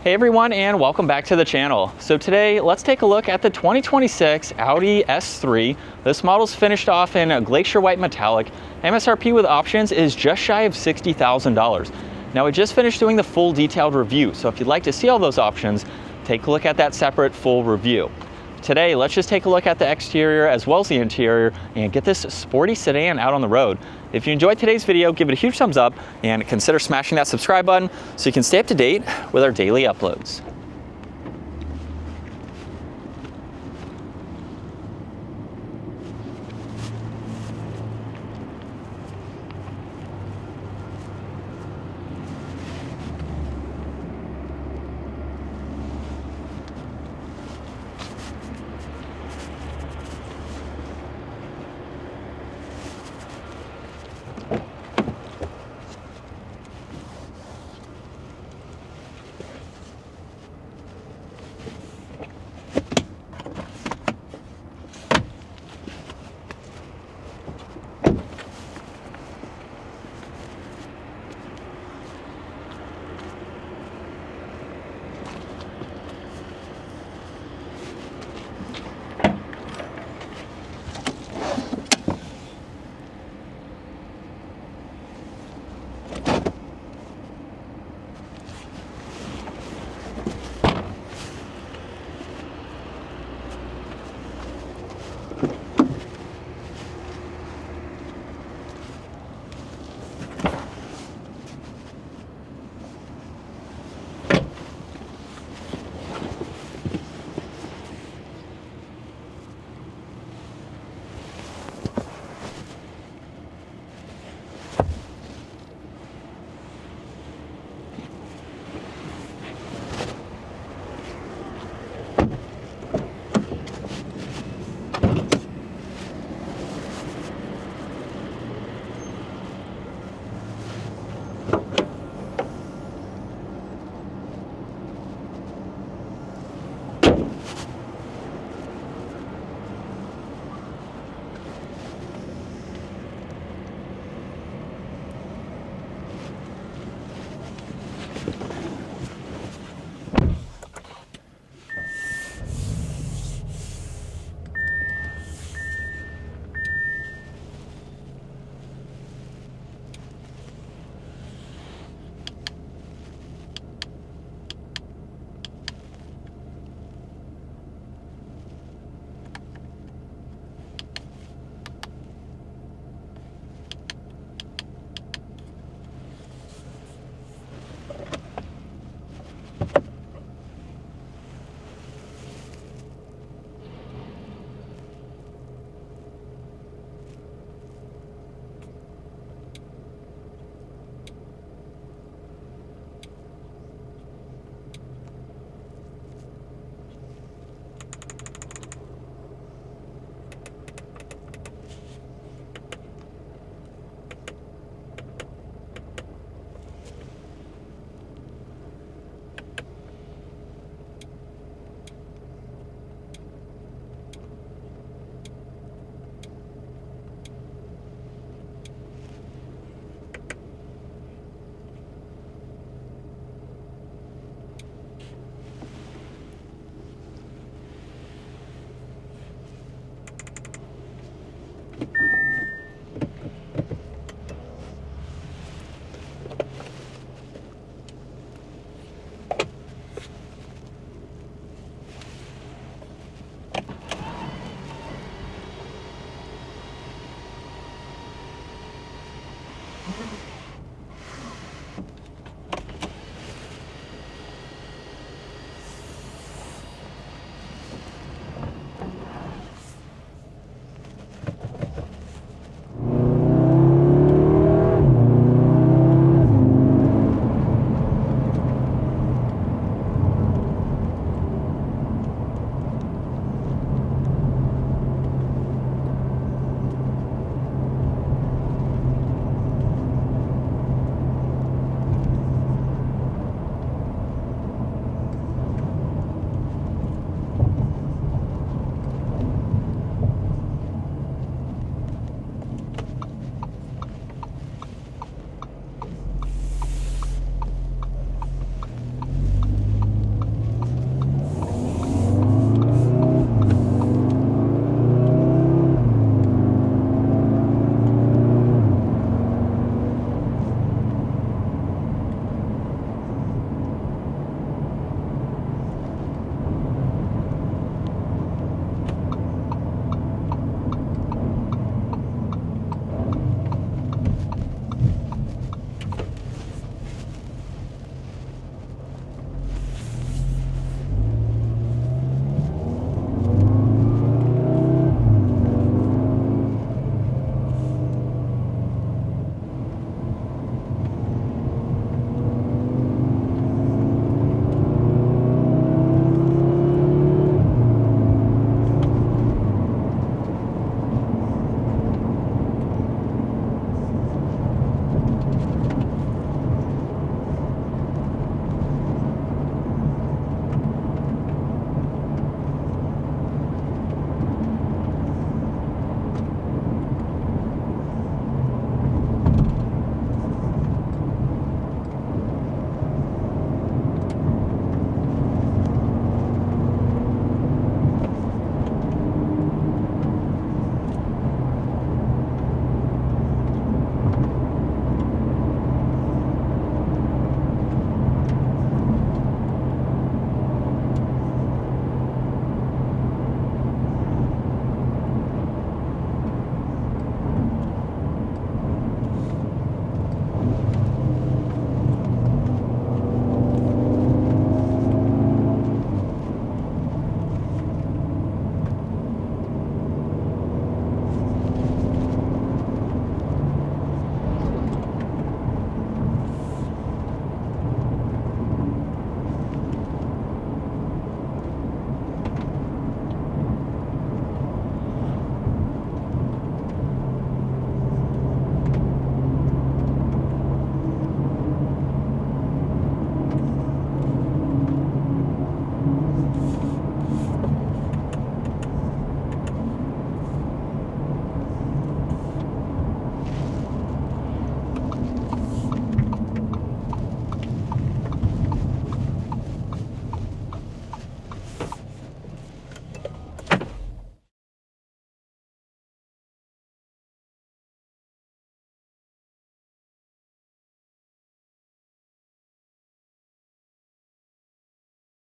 Hey everyone, and welcome back to the channel. So today, let's take a look at the 2026 Audi S3. This model's finished off in a glacier white metallic. MSRP with options is just shy of $60,000. Now we just finished doing the full detailed review, so if you'd like to see all those options, take a look at that separate full review. Today, let's just take a look at the exterior as well as the interior and get this sporty sedan out on the road. If you enjoyed today's video, give it a huge thumbs up and consider smashing that subscribe button so you can stay up to date with our daily uploads.